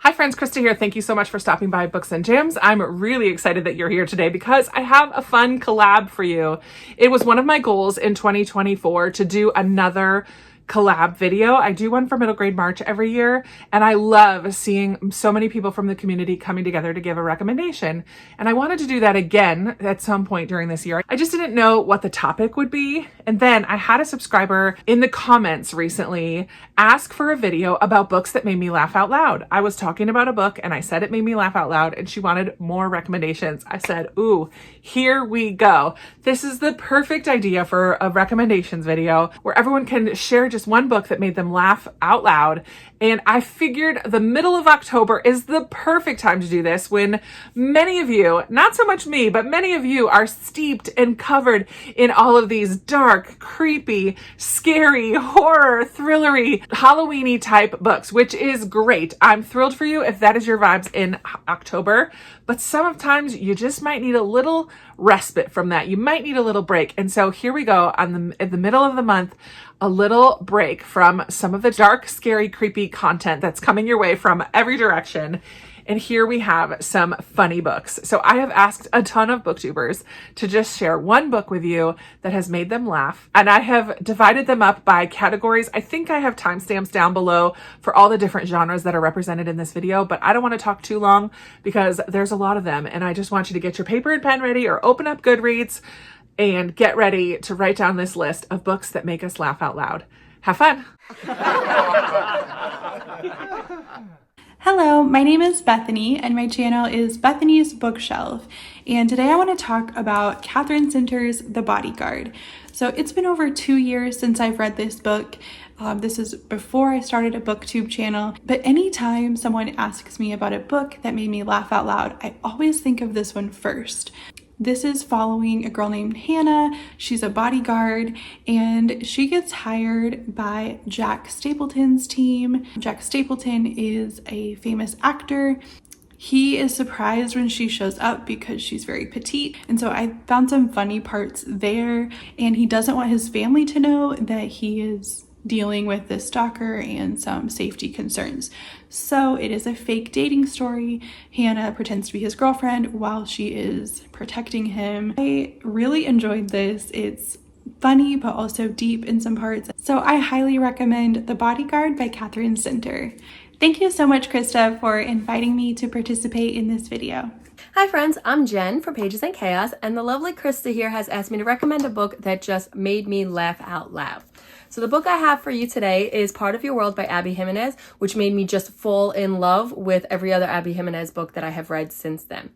Hi friends, Krista here. Thank you so much for stopping by Books and Jams. I'm really excited that you're here today because I have a fun collab for you. It was one of my goals in 2024 to do another collab video. I do one for middle grade March every year, and I love seeing so many people from the community coming together to give a recommendation. And I wanted to do that again at some point during this year. I just didn't know what the topic would be. And then I had a subscriber in the comments recently ask for a video about books that made me laugh out loud. I was talking about a book and I said it made me laugh out loud, and she wanted more recommendations. I said, ooh, here we go. This is the perfect idea for a recommendations video where everyone can share just one book that made them laugh out loud. And I figured the middle of October is the perfect time to do this when many of you, not so much me, but many of you are steeped and covered in all of these dark, creepy, scary, horror, thrillery, Halloween-y type books, which is great. I'm thrilled for you if that is your vibes in October, but sometimes you just might need a little respite from that. You might need a little break. And so here we go in the middle of the month, a little break from some of the dark, scary, creepy content that's coming your way from every direction. And here we have some funny books. So I have asked a ton of booktubers to just share one book with you that has made them laugh. And I have divided them up by categories. I think I have timestamps down below for all the different genres that are represented in this video, but I don't want to talk too long because there's a lot of them. And I just want you to get your paper and pen ready or open up Goodreads and get ready to write down this list of books that make us laugh out loud. Have fun. Hello, my name is Bethany and my channel is Bethany's Bookshelf. And today I want to talk about Catherine Sinter's The Bodyguard. So it's been over 2 years since I've read this book. This is before I started a Booktube channel, but anytime someone asks me about a book that made me laugh out loud, I always think of this one first. This is following a girl named Hannah. She's a bodyguard and she gets hired by Jack Stapleton's team. Jack Stapleton is a famous actor. He is surprised when she shows up because she's very petite. And so I found some funny parts there. And he doesn't want his family to know that he is dealing with this stalker and some safety concerns. So it is a fake dating story. Hannah pretends to be his girlfriend while she is protecting him. I really enjoyed this. It's funny, but also deep in some parts. So I highly recommend The Bodyguard by Catherine Sinter. Thank you so much, Krista, for inviting me to participate in this video. Hi friends, I'm Jen from Pages and Chaos, and the lovely Krista here has asked me to recommend a book that just made me laugh out loud. So the book I have for you today is Part of Your World by Abby Jimenez, which made me just fall in love with every other Abby Jimenez book that I have read since then.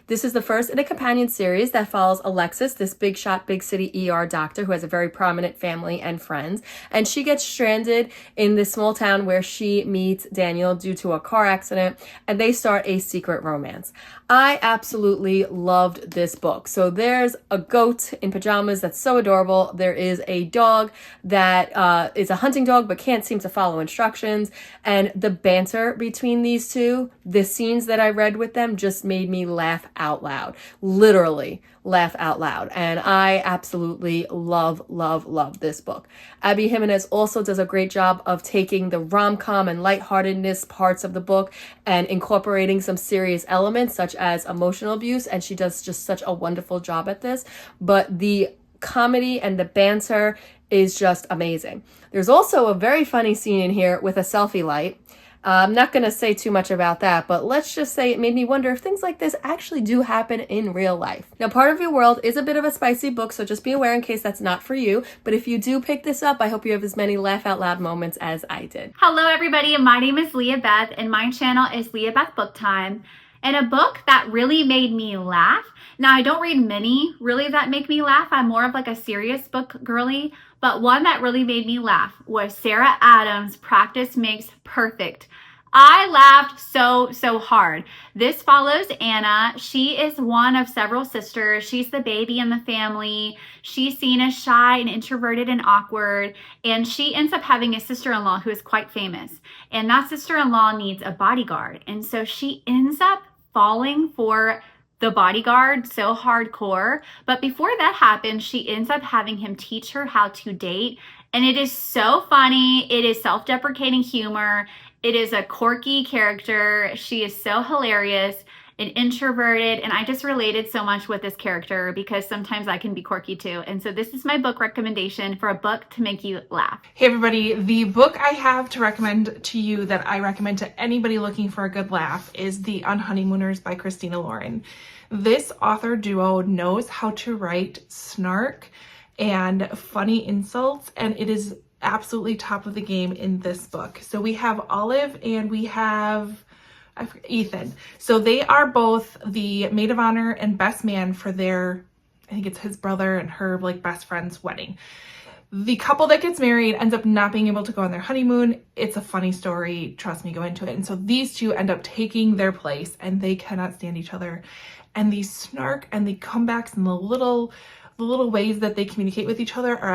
This is the first in a companion series that follows Alexis, this big shot, big city ER doctor who has a very prominent family and friends. And she gets stranded in this small town where she meets Daniel due to a car accident, and they start a secret romance. I absolutely loved this book. So there's a goat in pajamas that's so adorable. There is a dog that is a hunting dog but can't seem to follow instructions. And the banter between these two, the scenes that I read with them just made me laugh out loud. Literally laugh out loud. And I absolutely love this book. Abby Jimenez also does a great job of taking the rom-com and lightheartedness parts of the book and incorporating some serious elements such as emotional abuse, and she does just such a wonderful job at this. But the comedy and the banter is just amazing. There's also a very funny scene in here with a selfie light. I'm not going to say too much about that, but let's just say it made me wonder if things like this actually do happen in real life. Now, Part of Your World is a bit of a spicy book, so just be aware in case that's not for you. But if you do pick this up, I hope you have as many laugh out loud moments as I did. Hello everybody, my name is Leah Beth and my channel is Leah Beth Book Time. And a book that really made me laugh. Now, I don't read many really that make me laugh. I'm more of like a serious book girly. But one that really made me laugh was Sarah Adams' Practice Makes Perfect. I laughed so hard. This follows Anna. She is one of several sisters. She's the baby in the family. She's seen as shy and introverted and awkward. And she ends up having a sister-in-law who is quite famous. And that sister-in-law needs a bodyguard. And so she ends up falling for the bodyguard so hardcore. But before that happens, she ends up having him teach her how to date. And it is so funny. It is self-deprecating humor. It is a quirky character. She is so hilarious and introverted, and I just related so much with this character because sometimes I can be quirky too. And so this is my book recommendation for a book to make you laugh. Hey everybody, the book I have to recommend to you that I recommend to anybody looking for a good laugh is The Unhoneymooners by Christina Lauren. This author duo knows how to write snark and funny insults, and it is absolutely top of the game in this book. So we have Olive and we have Ethan. So they are both the maid of honor and best man for their, I think it's his brother and her like best friend's wedding. The couple that gets married ends up not being able to go on their honeymoon. It's a funny story, trust me, go into it. And so these two end up taking their place and they cannot stand each other. And the snark and the comebacks and the little ways that they communicate with each other are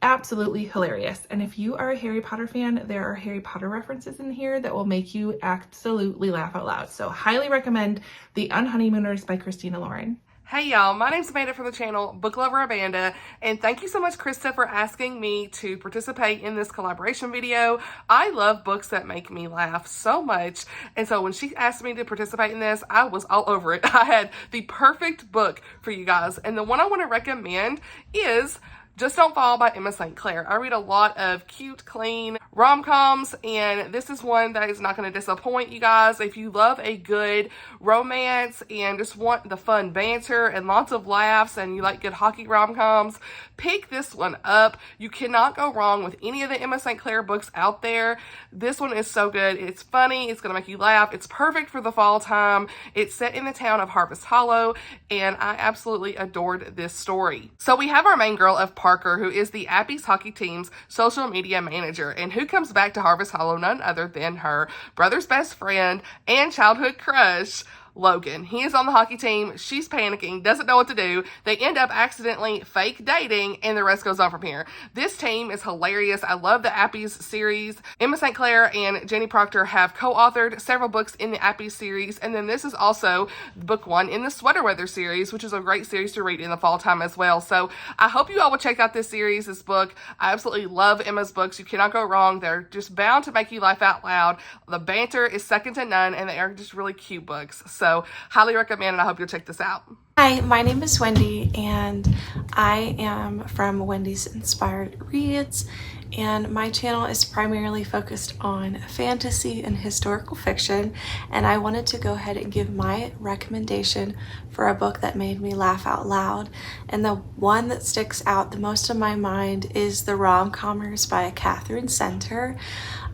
absolutely hilarious. And if you are a Harry Potter fan, there are Harry Potter references in here that will make you absolutely laugh out loud. So highly recommend The Unhoneymooners by Christina Lauren. Hey y'all, my name's Amanda from the channel Book Lover Amanda, and thank you so much, Krista, for asking me to participate in this collaboration video. I love books that make me laugh so much, and so when she asked me to participate in this, I was all over it. I had the perfect book for you guys, and the one I want to recommend is Just Don't Fall by Emma St. Clair. I read a lot of cute, clean rom-coms, and this is one that is not going to disappoint you guys. If you love a good romance and just want the fun banter and lots of laughs and you like good hockey rom-coms, pick this one up. You cannot go wrong with any of the Emma St. Clair books out there. This one is so good. It's funny. It's going to make you laugh. It's perfect for the fall time. It's set in the town of Harvest Hollow, and I absolutely adored this story. So we have our main girl of Parker, who is the Appy's hockey team's social media manager, and who comes back to Harvest Hollow none other than her brother's best friend and childhood crush, Logan. He is on the hockey team. She's panicking, doesn't know what to do. They end up accidentally fake dating, and the rest goes on from here. This team is hilarious. I love the Appy's series. Emma St. Clair and Jenny Proctor have co-authored several books in the Appy's series, and then this is also book one in the Sweater Weather series, which is a great series to read in the fall time as well. So I hope you all will check out this series, this book. I absolutely love Emma's books. You cannot go wrong. They're just bound to make you laugh out loud. The banter is second to none, and they are just really cute books. So highly recommend, and I hope you'll check this out. Hi, my name is Wendy, and I am from Wendy's Inspired Reads, and my channel is primarily focused on fantasy and historical fiction, and I wanted to go ahead and give my recommendation for a book that made me laugh out loud. And the one that sticks out the most in my mind is The Rom-Commers by Catherine Center.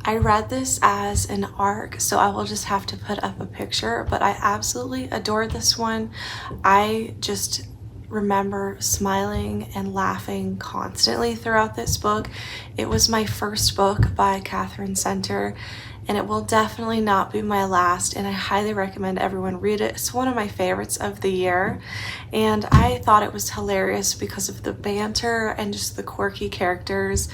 I read this as an ARC, so I will just have to put up a picture, but I absolutely adored this one. I just remember smiling and laughing constantly throughout this book. It was my first book by Catherine Center, and it will definitely not be my last, and I highly recommend everyone read it. It's one of my favorites of the year, and I thought it was hilarious because of the banter and just the quirky characters.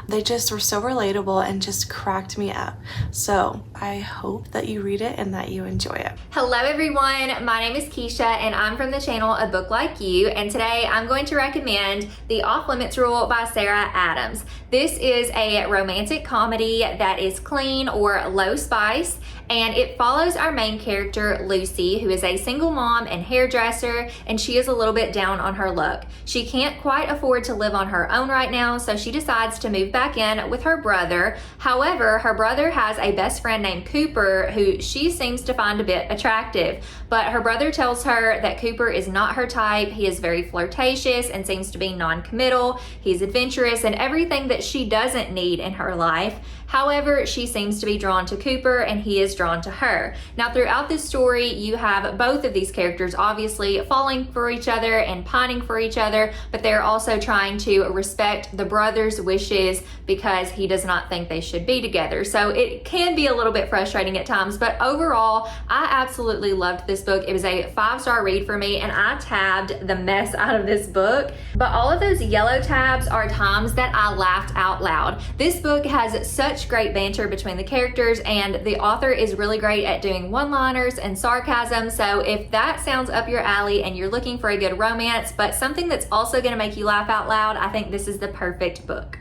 They just were so relatable and just cracked me up. So I hope that you read it and that you enjoy it. Hello everyone, my name is Keisha and I'm from the channel A Book Like You, and today I'm going to recommend The Off Limits Rule by Sarah Adams. This is a romantic comedy that is clean or low spice, and it follows our main character Lucy, who is a single mom and hairdresser, and she is a little bit down on her luck. She can't quite afford to live on her own right now, so she decides to move back in with her brother. However, her brother has a best friend named Cooper who she seems to find a bit attractive, but her brother tells her that Cooper is not her type. He is very flirtatious and seems to be non-committal. He's adventurous and everything that she doesn't need in her life. However, she seems to be drawn to Cooper and he is drawn to her. Now, throughout this story, you have both of these characters obviously falling for each other and pining for each other, but they're also trying to respect the brother's wishes because he does not think they should be together. So it can be a little bit frustrating at times, but overall, I absolutely loved this book. It was a 5-star read for me, and I tabbed the mess out of this book. But all of those yellow tabs are times that I laughed out loud. This book has such great banter between the characters, and the author is really great at doing one-liners and sarcasm. So if that sounds up your alley and you're looking for a good romance, but something that's also going to make you laugh out loud, I think this is the perfect book.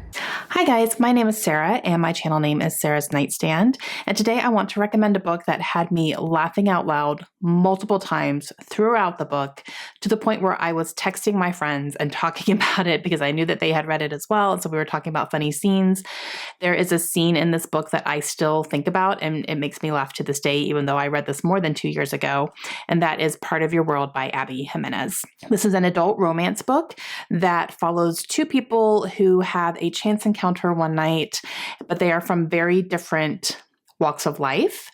Hi guys, my name is Sarah and my channel name is Sarah's Nightstand, and today I want to recommend a book that had me laughing out loud multiple times throughout the book, to the point where I was texting my friends and talking about it because I knew that they had read it as well, and so we were talking about funny scenes. There is a scene in this book that I still think about and it makes me laugh to this day, even though I read this more than 2 years ago, and that is Part of Your World by Abby Jimenez. This is an adult romance book that follows two people who have a chance encounter one night, but they are from very different walks of life,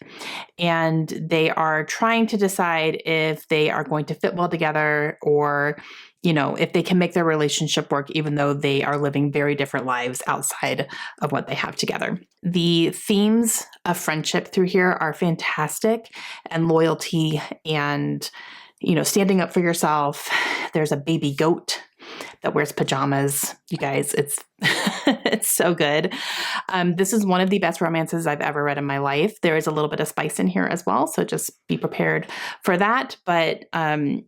and they are trying to decide if they are going to fit well together, or if they can make their relationship work, even though they are living very different lives outside of what they have together. The themes of friendship through here are fantastic, and loyalty, and standing up for yourself. There's a baby goat that wears pajamas. You guys, it's it's so good. This is one of the best romances I've ever read in my life. There is a little bit of spice in here as well, so just be prepared for that. But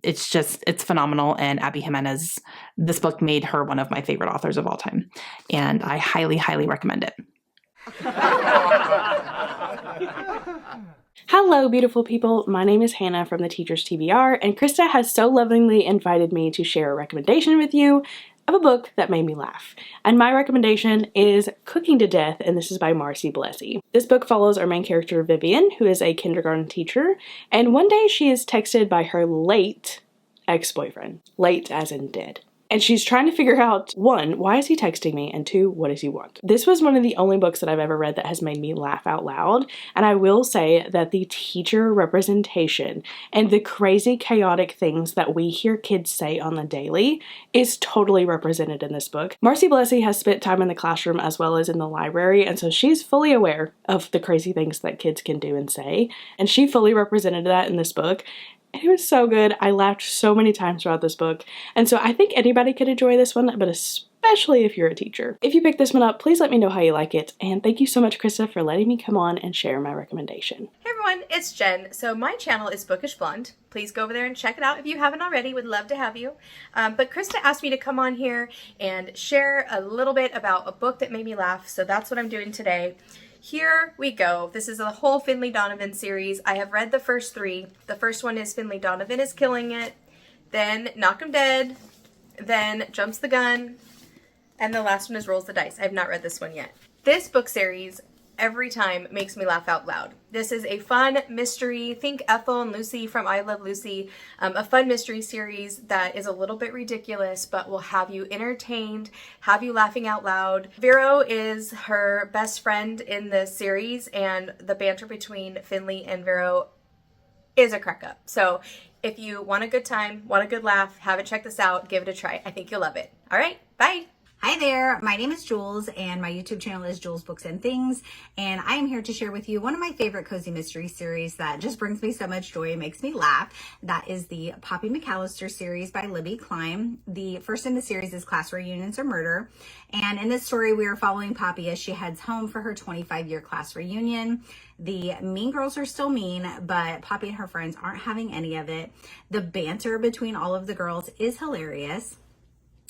it's phenomenal. And Abby Jimenez, this book made her one of my favorite authors of all time, and I highly, highly recommend it. Hello, beautiful people. My name is Hannah from the Teachers TBR, and Krista has so lovingly invited me to share a recommendation with you of a book that made me laugh. And my recommendation is Cooking to Death, and this is by Marcy Blessey. This book follows our main character, Vivian, who is a kindergarten teacher, and one day she is texted by her late ex-boyfriend. Late as in dead. And she's trying to figure out, one, why is he texting me? And two, what does he want? This was one of the only books that I've ever read that has made me laugh out loud. And I will say that the teacher representation and the crazy chaotic things that we hear kids say on the daily is totally represented in this book. Marcy Blessey has spent time in the classroom as well as in the library, and so she's fully aware of the crazy things that kids can do and say. And she fully represented that in this book. It was so good. I laughed so many times throughout this book. And so I think anybody could enjoy this one, but especially if you're a teacher. If you pick this one up, please let me know how you like it. And thank you so much, Krista, for letting me come on and share my recommendation. Hey everyone, it's Jen. So my channel is Bookish Blonde. Please go over there and check it out if you haven't already. Would love to have you. But Krista asked me to come on here and share a little bit about a book that made me laugh. So that's what I'm doing today. Here we go. This is a whole Finley Donovan series. I have read the first three. The first one is Finley Donovan is Killing It, then Knock 'em Dead, then Jumps the Gun, and the last one is Rolls the Dice. I have not read this one yet. This book series every time makes me laugh out loud. This is a fun mystery. Think Ethel and Lucy from I Love Lucy. A fun mystery series that is a little bit ridiculous, but will have you entertained, have you laughing out loud. Vero is her best friend in the series, and the banter between Finley and Vero is a crack up. So if you want a good time, want a good laugh, haven't checked this out, give it a try. I think you'll love it. All right, bye. Hi there, my name is Jules and my YouTube channel is Jules Books and Things, and I am here to share with you one of my favorite cozy mystery series that just brings me so much joy and makes me laugh. That is the Poppy McAllister series by Libby Klein. The first in the series is Class Reunions or Murder, and in this story we are following Poppy as she heads home for her 25-year class reunion. The mean girls are still mean, but Poppy and her friends aren't having any of it. The banter between all of the girls is hilarious.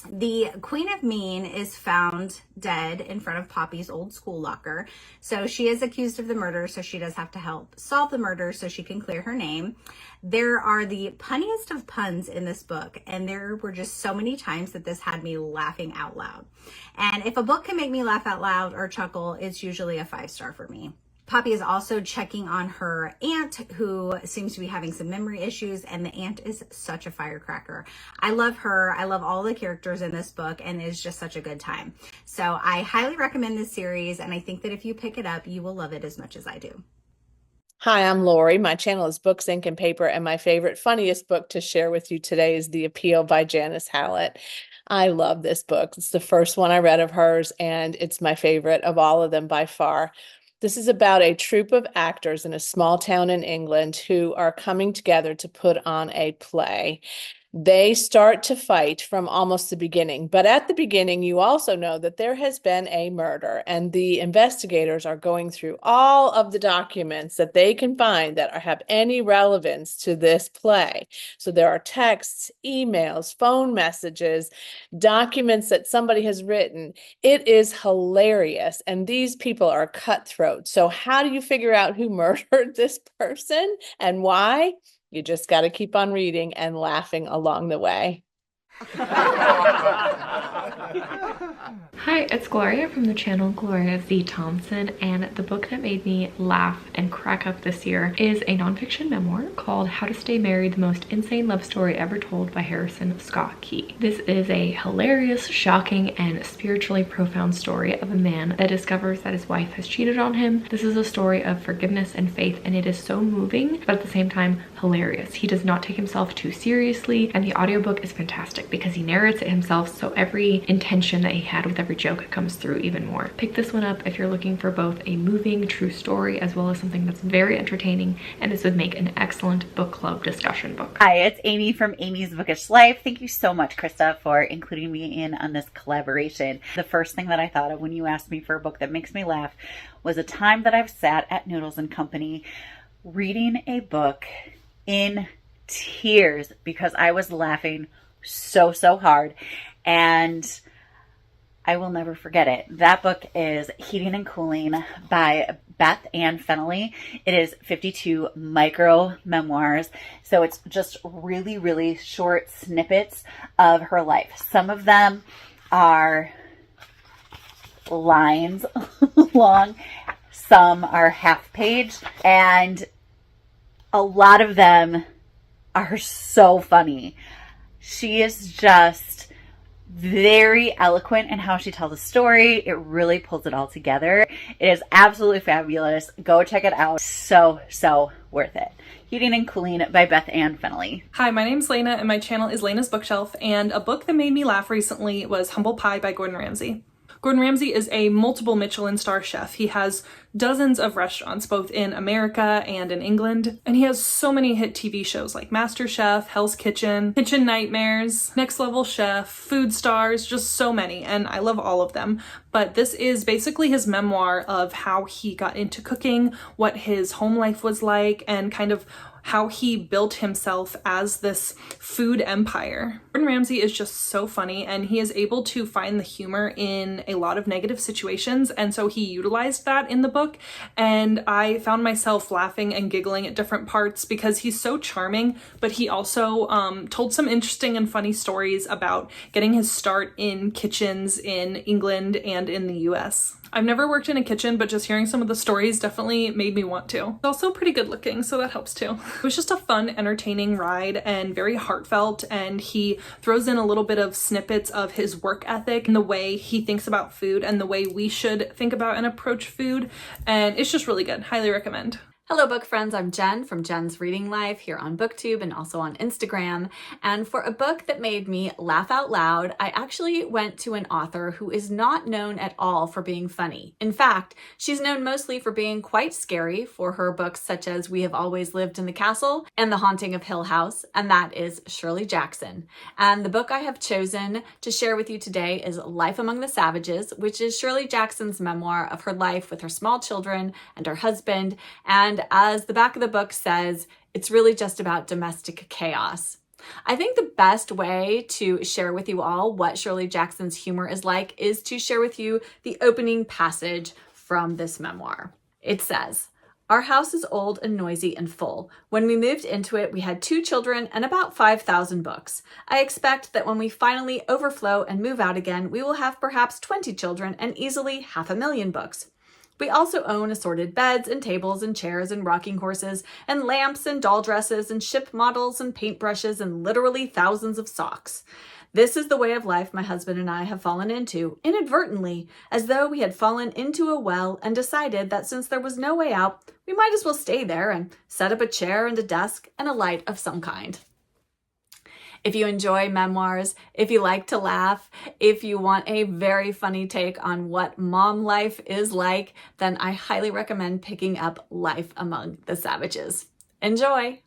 The Queen of Mean is found dead in front of Poppy's old school locker. So she is accused of the murder, so she does have to help solve the murder so she can clear her name. There are the punniest of puns in this book, and there were just so many times that this had me laughing out loud. And if a book can make me laugh out loud or chuckle, it's usually a 5-star for me. Poppy is also checking on her aunt, who seems to be having some memory issues, and the aunt is such a firecracker. I love her. I love all the characters in this book, and it's just such a good time. So I highly recommend this series, and I think that if you pick it up, you will love it as much as I do. Hi, I'm Lori. My channel is Books, Ink, and Paper, and my favorite, funniest book to share with you today is The Appeal by Janice Hallett. I love this book. It's the first one I read of hers, and it's my favorite of all of them by far. This is about a troupe of actors in a small town in England who are coming together to put on a play. They start to fight from almost the beginning. But at the beginning, you also know that there has been a murder, and the investigators are going through all of the documents that they can find that have any relevance to this play. So there are texts, emails, phone messages, documents that somebody has written. It is hilarious. And these people are cutthroat. So how do you figure out who murdered this person and why? You just got to keep on reading and laughing along the way. Hi, it's Gloria from the channel Gloria Z. Thompson, and the book that made me laugh and crack up this year is a nonfiction memoir called How to Stay Married, the Most Insane Love Story Ever Told by Harrison Scott Key. This is a hilarious, shocking, and spiritually profound story of a man that discovers that his wife has cheated on him. This is a story of forgiveness and faith, and it is so moving, but at the same time, hilarious. He does not take himself too seriously, and the audiobook is fantastic because he narrates it himself, so every intention that he had with every joke comes through even more. Pick this one up if you're looking for both a moving, true story as well as something that's very entertaining, and this would make an excellent book club discussion book. Hi, it's Amy from Amy's Bookish Life. Thank you so much, Krista, for including me in on this collaboration. The first thing that I thought of when you asked me for a book that makes me laugh was a time that I've sat at Noodles and Company reading a book in tears because I was laughing so hard, and I will never forget it. That book is Heating and Cooling by Beth Ann Fennelly. It is 52 micro memoirs, so it's just really short snippets of her life. Some of them are lines long, some are half page, and a lot of them are so funny. She is just very eloquent in how she tells a story. It really pulls it all together. It is absolutely fabulous. Go check it out. So worth it. Heating and Cooling by Beth Ann Fennelly. Hi, my name's Lena and my channel is Lena's Bookshelf, and a book that made me laugh recently was Humble Pie by Gordon Ramsay. Gordon Ramsay is a multiple Michelin star chef. He has dozens of restaurants, both in America and in England. And he has so many hit TV shows like MasterChef, Hell's Kitchen, Kitchen Nightmares, Next Level Chef, Food Stars, just so many. And I love all of them. But this is basically his memoir of how he got into cooking, what his home life was like, and kind of how he built himself as this food empire. Gordon Ramsay is just so funny, and he is able to find the humor in a lot of negative situations, and so he utilized that in the book, and I found myself laughing and giggling at different parts because he's so charming, but he also told some interesting and funny stories about getting his start in kitchens in England and in the US. I've never worked in a kitchen, but just hearing some of the stories definitely made me want to. He's also pretty good looking, so that helps too. It was just a fun, entertaining ride and very heartfelt, and he throws in a little bit of snippets of his work ethic and the way he thinks about food and the way we should think about and approach food, and it's just really good. Highly recommend. Hello book friends, I'm Jen from Jen's Reading Life here on Booktube and also on Instagram. And for a book that made me laugh out loud, I actually went to an author who is not known at all for being funny. In fact, she's known mostly for being quite scary for her books such as We Have Always Lived in the Castle and The Haunting of Hill House, and that is Shirley Jackson. And the book I have chosen to share with you today is Life Among the Savages, which is Shirley Jackson's memoir of her life with her small children and her husband. And as the back of the book says, it's really just about domestic chaos. I think the best way to share with you all what Shirley Jackson's humor is like is to share with you the opening passage from this memoir. It says, "Our house is old and noisy and full. When we moved into it, we had 2 children and about 5,000 books. I expect that when we finally overflow and move out again, we will have perhaps 20 children and easily 500,000 books. We also own assorted beds and tables and chairs and rocking horses and lamps and doll dresses and ship models and paintbrushes and literally thousands of socks. This is the way of life my husband and I have fallen into, inadvertently, as though we had fallen into a well and decided that since there was no way out, we might as well stay there and set up a chair and a desk and a light of some kind." If you enjoy memoirs, if you like to laugh, if you want a very funny take on what mom life is like, then I highly recommend picking up Life Among the Savages. Enjoy!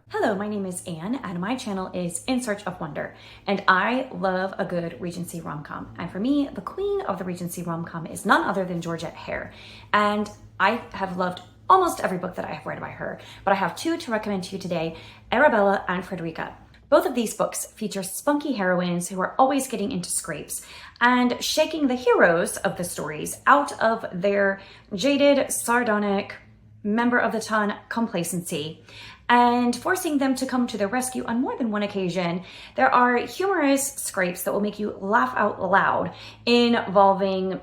Hello, my name is Anne, and my channel is In Search of Wonder, and I love a good Regency rom-com. And for me, the queen of the Regency rom-com is none other than Georgette Hare, and I have loved almost every book that I have read by her, but I have two to recommend to you today, Arabella and Frederica. Both of these books feature spunky heroines who are always getting into scrapes and shaking the heroes of the stories out of their jaded, sardonic, member of the ton complacency and forcing them to come to their rescue on more than one occasion. There are humorous scrapes that will make you laugh out loud involving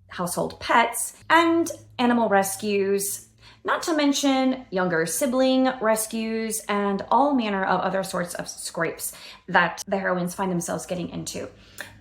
household pets and animal rescues, not to mention younger sibling rescues and all manner of other sorts of scrapes that the heroines find themselves getting into.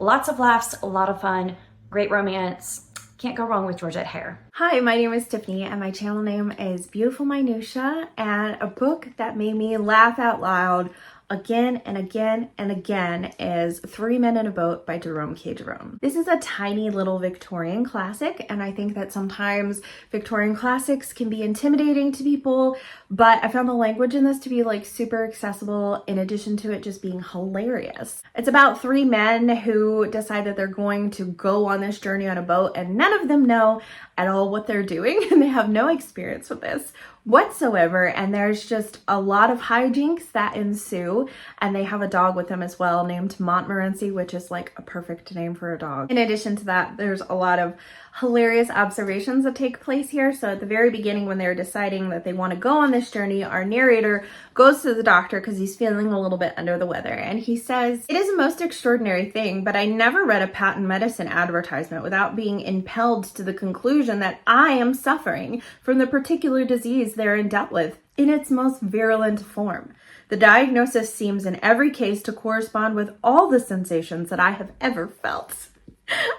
Lots of laughs, a lot of fun, great romance. Can't go wrong with Georgette Hare. Hi, my name is Tiffany and my channel name is Beautiful Minutia, and a book that made me laugh out loud again and again and again is Three Men in a Boat by Jerome K. Jerome. This is a tiny little Victorian classic, and I think that sometimes Victorian classics can be intimidating to people, but I found the language in this to be like super accessible in addition to it just being hilarious. It's about three men who decide that they're going to go on this journey on a boat, and none of them know at all what they're doing, and they have no experience with this whatsoever, and there's just a lot of hijinks that ensue, and they have a dog with them as well named Montmorency, which is like a perfect name for a dog. In addition to that, there's a lot of hilarious observations that take place here. So at the very beginning, when they're deciding that they want to go on this journey, our narrator goes to the doctor because he's feeling a little bit under the weather, and he says, "It is a most extraordinary thing, but I never read a patent medicine advertisement without being impelled to the conclusion that I am suffering from the particular disease therein dealt with in its most virulent form. The diagnosis seems in every case to correspond with all the sensations that I have ever felt."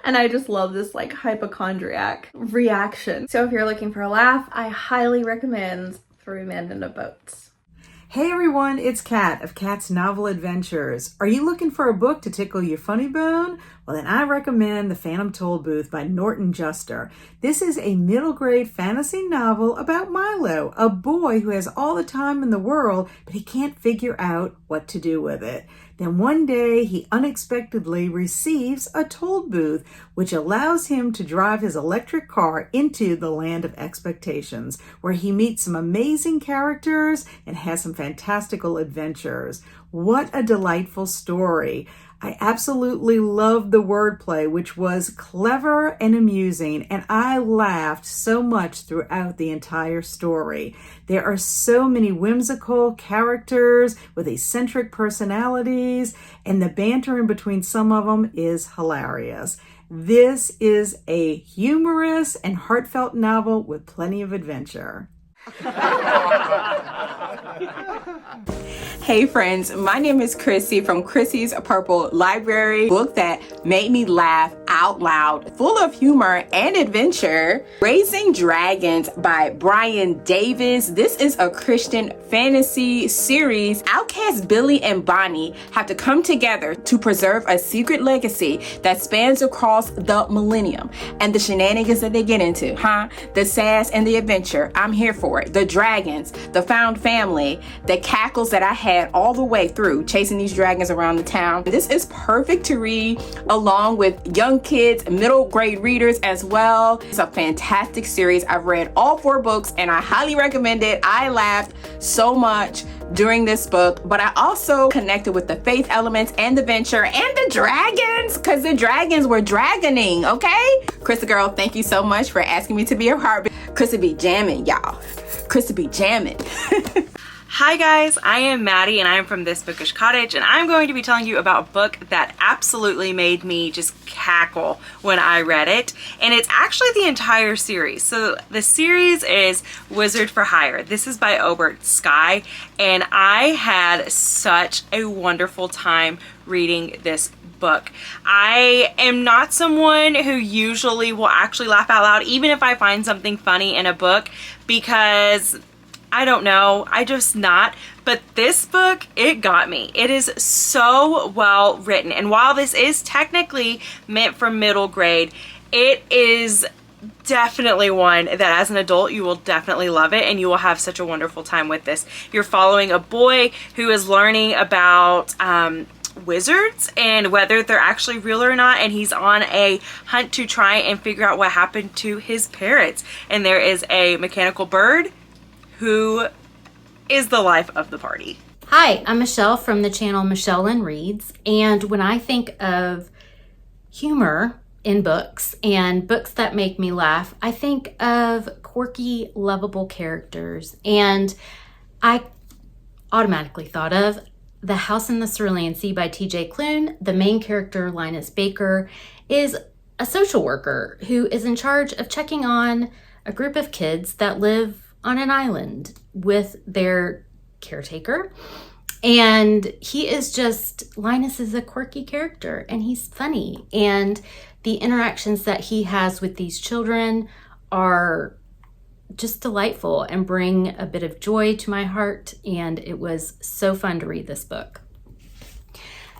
And I just love this like hypochondriac reaction. So if you're looking for a laugh, I highly recommend Three Men in a Boat. Hey everyone, it's Kat of Kat's Novel Adventures. Are you looking for a book to tickle your funny bone? Well, then I recommend The Phantom Tollbooth by Norton Juster. This is a middle grade fantasy novel about Milo, a boy who has all the time in the world, but he can't figure out what to do with it. Then one day he unexpectedly receives a toll booth, which allows him to drive his electric car into the land of expectations, where he meets some amazing characters and has some fantastical adventures. What a delightful story. I absolutely loved the wordplay, which was clever and amusing, and I laughed so much throughout the entire story. There are so many whimsical characters with eccentric personalities, and the banter in between some of them is hilarious. This is a humorous and heartfelt novel with plenty of adventure. Hey friends, my name is Chrissy from Chrissy's Purple Library. Book that made me laugh out loud, full of humor and adventure. Raising Dragons by Brian Davis. This is a Christian fantasy series. Outcast Billy and Bonnie have to come together to preserve a secret legacy that spans across the millennium. And the shenanigans that they get into, the sass and the adventure, I'm here for it. The dragons, the found family, the cackles that I had all the way through chasing these dragons around the town. This is perfect to read along with young kids, middle grade readers as well. It's a fantastic series. I've read all 4 books and I highly recommend it. I laughed so much during this book, but I also connected with the faith elements and the venture and the dragons, because the dragons were dragoning, okay? Krista girl, thank you so much for asking me to be a part. Krista be jamming, y'all. Krista be jamming. Hi guys, I am Maddie and I'm from This Bookish Cottage, and I'm going to be telling you about a book that absolutely made me just cackle when I read it, and it's actually the entire series. So the series is Wizard for Hire. This is by Obert Sky, and I had such a wonderful time reading this book. I am not someone who usually will actually laugh out loud even if I find something funny in a book, because I don't know, I just not. But this book, it got me. It is so well written. And while this is technically meant for middle grade, it is definitely one that as an adult you will definitely love it, and you will have such a wonderful time with this. You're following a boy who is learning about wizards and whether they're actually real or not, and he's on a hunt to try and figure out what happened to his parents. And there is a mechanical bird who is the life of the party. Hi, I'm Michelle from the channel Michelle Lynn Reads, and when I think of humor in books and books that make me laugh, I think of quirky, lovable characters, and I automatically thought of The House in the Cerulean Sea by T.J. Klune. The main character, Linus Baker, is a social worker who is in charge of checking on a group of kids that live on an island with their caretaker. And Linus is a quirky character, and he's funny. And the interactions that he has with these children are just delightful and bring a bit of joy to my heart, and it was so fun to read this book.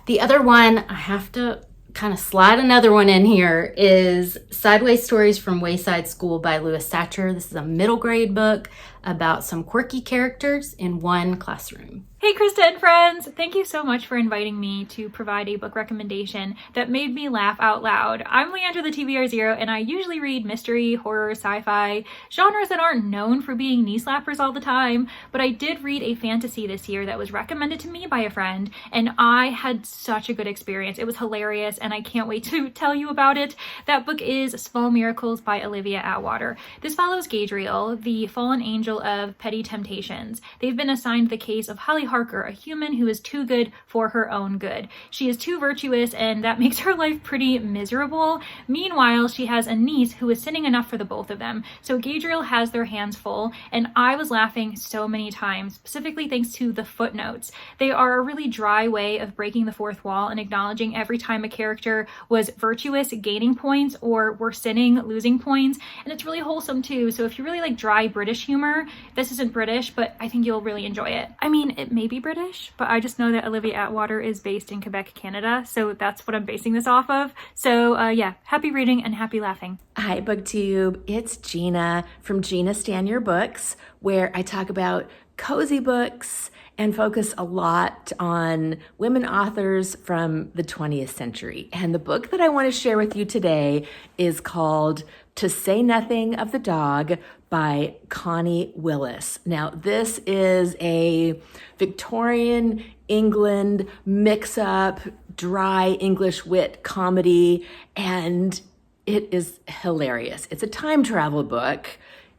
The other one, I have to kind of slide another one in here, is Sideways Stories from Wayside School by Louis Satcher. This is a middle grade book about some quirky characters in one classroom. Hey Krista and friends! Thank you so much for inviting me to provide a book recommendation that made me laugh out loud. I'm Leandra the TBR Zero, and I usually read mystery, horror, sci-fi, genres that aren't known for being knee slappers all the time, but I did read a fantasy this year that was recommended to me by a friend, and I had such a good experience. It was hilarious, and I can't wait to tell you about it. That book is Small Miracles by Olivia Atwater. This follows Gadriel, the fallen angel of petty temptations. They've been assigned the case of Holly Harker, a human who is too good for her own good. She is too virtuous, and that makes her life pretty miserable. Meanwhile, she has a niece who is sinning enough for the both of them. So Gadriel has their hands full, and I was laughing so many times, specifically thanks to the footnotes. They are a really dry way of breaking the fourth wall and acknowledging every time a character was virtuous, gaining points, or were sinning, losing points. And it's really wholesome too. So if you really like dry British humor, this isn't British, but I think you'll really enjoy it. I mean, it may be British, but I just know that Olivia Atwater is based in Quebec, Canada, so that's what I'm basing this off of. So yeah, happy reading and happy laughing. Hi Booktube, it's Gina from Gina Stan Your Books, where I talk about cozy books and focus a lot on women authors from the 20th century. And the book that I want to share with you today is called To Say Nothing of the Dog by Connie Willis. Now, this is a Victorian England mix-up, dry English wit comedy, and it is hilarious. It's a time travel book.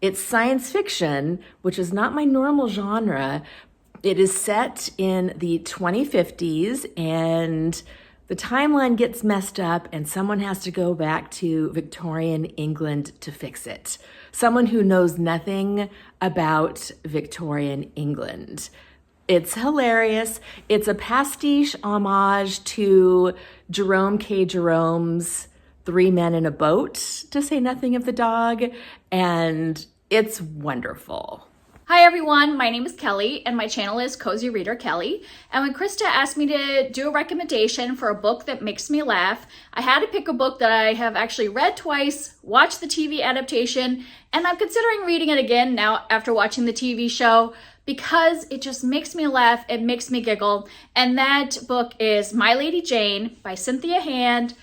It's science fiction, which is not my normal genre. It is set in the 2050s, and the timeline gets messed up, and someone has to go back to Victorian England to fix it. Someone who knows nothing about Victorian England. It's hilarious. It's a pastiche homage to Jerome K. Jerome's Three Men in a Boat, to say nothing of the dog, and it's wonderful. Hi everyone, my name is Kelly and my channel is Cozy Reader Kelly. And when Krista asked me to do a recommendation for a book that makes me laugh, I had to pick a book that I have actually read twice, watched the TV adaptation, and I'm considering reading it again now after watching the TV show because it just makes me laugh, it makes me giggle. And that book is My Lady Jane by Cynthia Hand,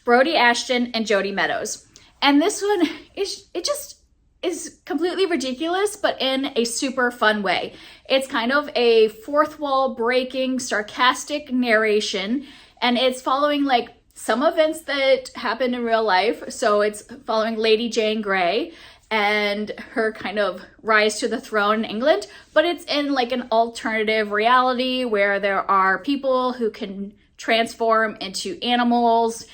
Brody Ashton, and Jody Meadows. And this one is completely ridiculous, but in a super fun way. It's kind of a fourth wall breaking, sarcastic narration, and it's following like some events that happened in real life. So it's following Lady Jane Grey and her kind of rise to the throne in England, but it's in like an alternative reality where there are people who can transform into animals.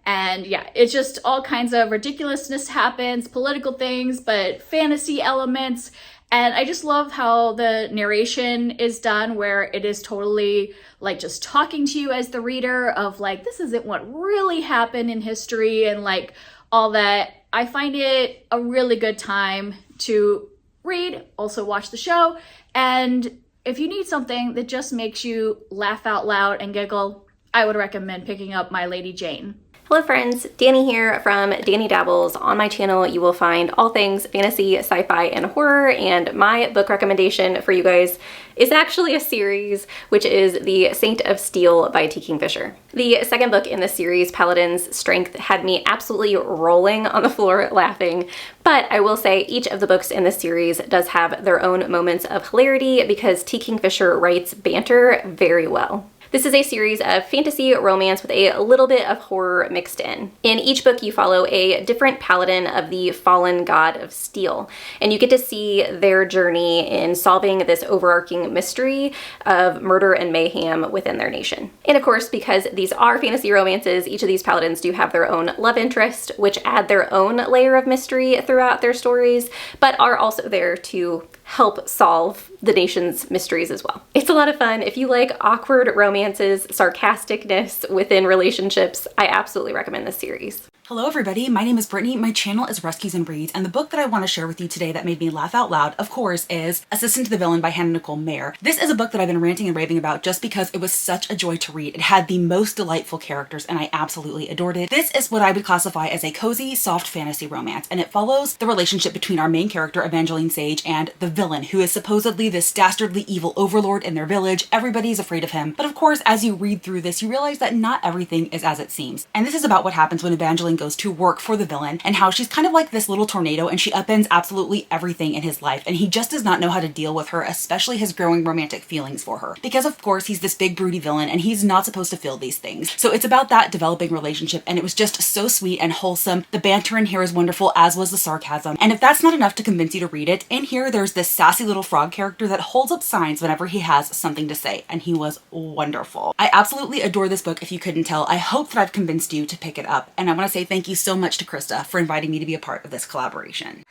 And yeah, it's just all kinds of ridiculousness happens, political things, but fantasy elements. And I just love how the narration is done where it is totally like just talking to you as the reader of like, this isn't what really happened in history and like all that. I find it a really good time to read, also watch the show. And if you need something that just makes you laugh out loud and giggle, I would recommend picking up My Lady Jane. Hello friends, Danny here from Danny Dabbles. On my channel you will find all things fantasy, sci-fi, and horror, and my book recommendation for you guys is actually a series, which is The Saint of Steel by T. Kingfisher. The second book in the series, Paladin's Strength, had me absolutely rolling on the floor laughing, but I will say each of the books in this series does have their own moments of hilarity because T. Kingfisher writes banter very well. This is a series of fantasy romance with a little bit of horror mixed in. In each book you follow a different paladin of the fallen god of steel, and you get to see their journey in solving this overarching mystery of murder and mayhem within their nation. And of course, because these are fantasy romances, each of these paladins do have their own love interest, which add their own layer of mystery throughout their stories, but are also there to help solve the nation's mysteries as well. It's a lot of fun. If you like awkward romances, sarcasticness within relationships, I absolutely recommend this series. Hello everybody, my name is Brittany, my channel is Rescues and Breeds, and the book that I want to share with you today that made me laugh out loud, of course, is Assistant to the Villain by Hannah Nicole Mayer. This is a book that I've been ranting and raving about just because it was such a joy to read. It had the most delightful characters and I absolutely adored it. This is what I would classify as a cozy, soft fantasy romance, and it follows the relationship between our main character, Evangeline Sage, and the villain, who is supposedly this dastardly evil overlord in their village. Everybody's afraid of him, but of course, as you read through this, you realize that not everything is as it seems. And this is about what happens when Evangeline goes to work for the villain and how she's kind of like this little tornado and she upends absolutely everything in his life, and he just does not know how to deal with her, especially his growing romantic feelings for her, because of course he's this big broody villain and he's not supposed to feel these things. So it's about that developing relationship, and it was just so sweet and wholesome. The banter in here is wonderful, as was the sarcasm, and if that's not enough to convince you to read it, in here there's this sassy little frog character that holds up signs whenever he has something to say, and he was wonderful. I absolutely adore this book if you couldn't tell. I hope that I've convinced you to pick it up, and I want to say thank you so much to Krista for inviting me to be a part of this collaboration.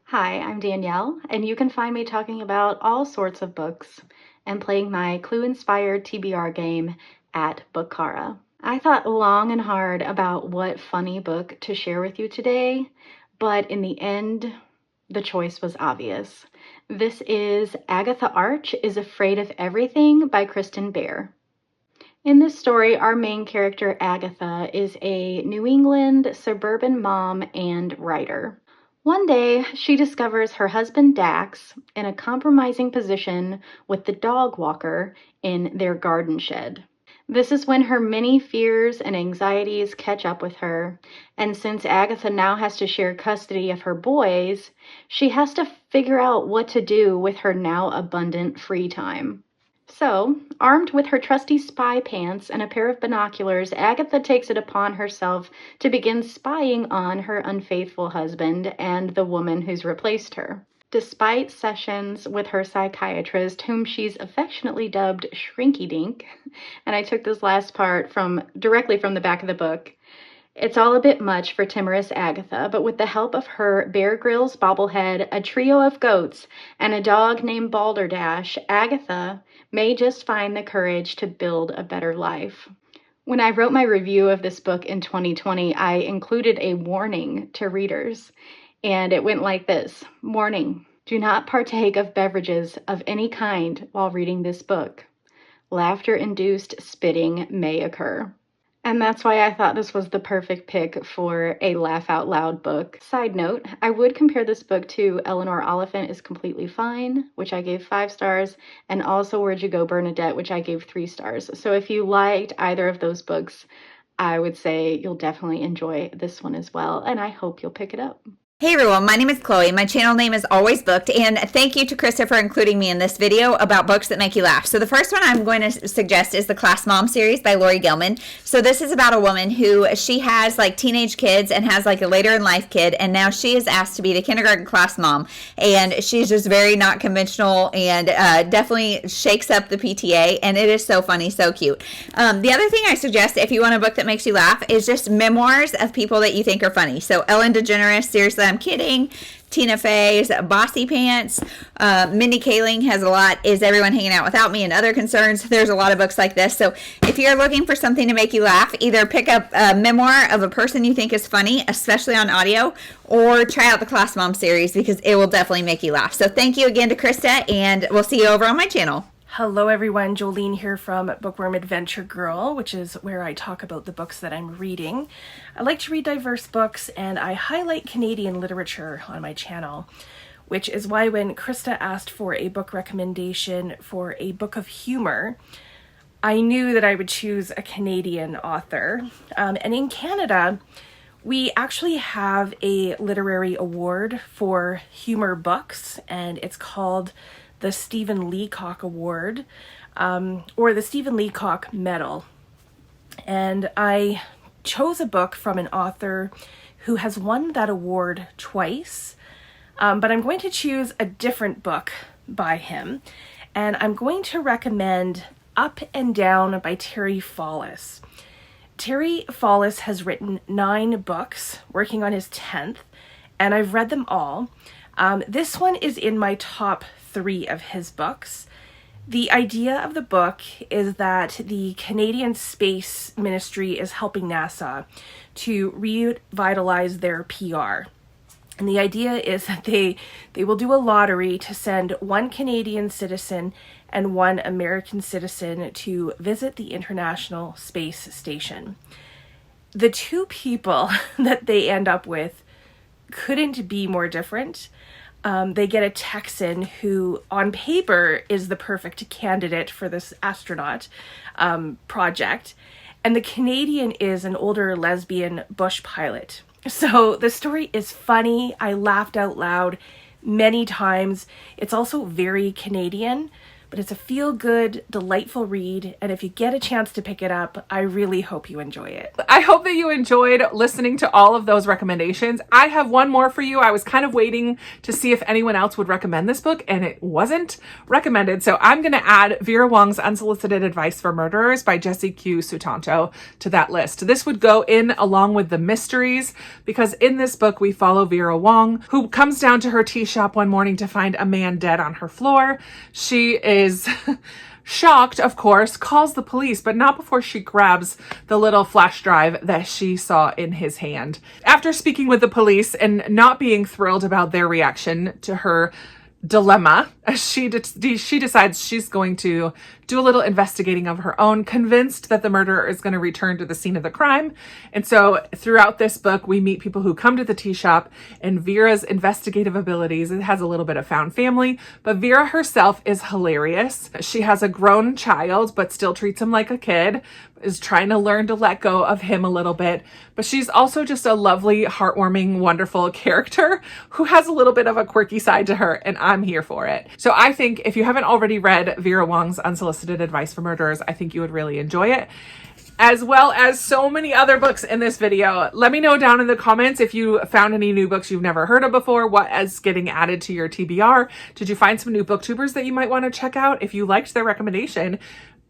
Hi, I'm Danielle, and you can find me talking about all sorts of books and playing my clue-inspired TBR game at Bookara. I thought long and hard about what funny book to share with you today, but in the end, the choice was obvious. This is Agatha Arch is Afraid of Everything by Kristen Bear. In this story, our main character, Agatha, is a New England suburban mom and writer. One day, she discovers her husband, Dax, in a compromising position with the dog walker in their garden shed. This is when her many fears and anxieties catch up with her, and since Agatha now has to share custody of her boys, she has to figure out what to do with her now abundant free time. So, armed with her trusty spy pants and a pair of binoculars, Agatha takes it upon herself to begin spying on her unfaithful husband and the woman who's replaced her. Despite sessions with her psychiatrist, whom she's affectionately dubbed Shrinky Dink, and I took this last part directly from the back of the book, it's all a bit much for timorous Agatha, but with the help of her Bear Grylls bobblehead, a trio of goats, and a dog named Balderdash, Agatha may just find the courage to build a better life. When I wrote my review of this book in 2020, I included a warning to readers, and it went like this. Warning: do not partake of beverages of any kind while reading this book. Laughter-induced spitting may occur. And that's why I thought this was the perfect pick for a laugh out loud book. Side note, I would compare this book to Eleanor Oliphant is Completely Fine, which I gave 5 stars, and also Where'd You Go, Bernadette, which I gave 3 stars. So if you liked either of those books, I would say you'll definitely enjoy this one as well, and I hope you'll pick it up. Hey everyone, my name is Chloe. My channel name is Always Booked, and thank you to Krista for including me in this video about books that make you laugh. So the first one I'm going to suggest is the Class Mom series by Lori Gilman. So this is about a woman who she has like teenage kids and has like a later in life kid, and now she is asked to be the kindergarten class mom, and she's just very not conventional and definitely shakes up the PTA, and it is so funny, so cute. The other thing I suggest if you want a book that makes you laugh is just memoirs of people that you think are funny. So Ellen DeGeneres, Seriously I'm Kidding, Tina Fey's Bossy Pants, Mindy Kaling has a lot, Is Everyone Hanging Out Without Me, and Other Concerns. There's a lot of books like this. So if you're looking for something to make you laugh, either pick up a memoir of a person you think is funny, especially on audio, or try out the Class Mom series because it will definitely make you laugh. So thank you again to Krista, and we'll see you over on my channel. Hello everyone, Jolene here from Bookworm Adventure Girl, which is where I talk about the books that I'm reading. I like to read diverse books and I highlight Canadian literature on my channel, which is why when Krista asked for a book recommendation for a book of humor, I knew that I would choose a Canadian author. And in Canada, we actually have a literary award for humor books, and it's called the Stephen Leacock Award, or the Stephen Leacock Medal. And I chose a book from an author who has won that award twice, but I'm going to choose a different book by him, and I'm going to recommend Up and Down by Terry Fallis. Terry Fallis has written 9 books, working on his 10th, and I've read them all. This one is in my top 3 of his books. The idea of the book is that the Canadian Space Ministry is helping NASA to revitalize their PR. And the idea is that they will do a lottery to send 1 Canadian citizen and 1 American citizen to visit the International Space Station. The 2 people that they end up with couldn't be more different. They get a Texan who, on paper, is the perfect candidate for this astronaut project. And the Canadian is an older lesbian bush pilot. So the story is funny. I laughed out loud many times. It's also very Canadian, but it's a feel-good, delightful read, and if you get a chance to pick it up, I really hope you enjoy it. I hope that you enjoyed listening to all of those recommendations. I have one more for you. I was kind of waiting to see if anyone else would recommend this book, and it wasn't recommended, so I'm going to add Vera Wong's Unsolicited Advice for Murderers by Jessie Q. Sutanto to that list. This would go in along with the mysteries, because in this book we follow Vera Wong, who comes down to her tea shop one morning to find a man dead on her floor. She is shocked, of course, calls the police, but not before she grabs the little flash drive that she saw in his hand. After speaking with the police and not being thrilled about their reaction to her dilemma, she decides she's going to do a little investigating of her own, convinced that the murderer is going to return to the scene of the crime. And so throughout this book, we meet people who come to the tea shop, and Vera's investigative abilities. It has a little bit of found family, but Vera herself is hilarious. She has a grown child, but still treats him like a kid, is trying to learn to let go of him a little bit. But she's also just a lovely, heartwarming, wonderful character who has a little bit of a quirky side to her, and I'm here for it. So I think if you haven't already read Vera Wong's Unsolicited Advice for Murderers, I think you would really enjoy it, as well as so many other books in this video. Let me know down in the comments if you found any new books you've never heard of before, what is getting added to your TBR. Did you find some new booktubers that you might want to check out? If you liked their recommendation,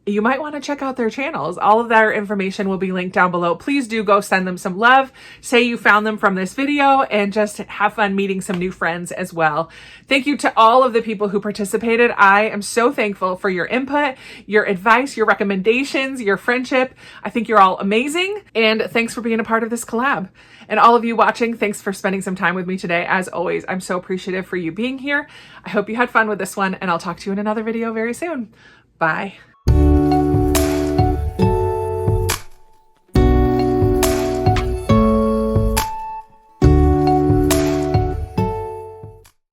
you might want to check out their channels. All of their information will be linked down below. Please do go send them some love. Say you found them from this video, and just have fun meeting some new friends as well. Thank you to all of the people who participated. I am so thankful for your input, your advice, your recommendations, your friendship. I think you're all amazing, and thanks for being a part of this collab. And all of you watching, thanks for spending some time with me today. As always, I'm so appreciative for you being here. I hope you had fun with this one, and I'll talk to you in another video very soon. Bye.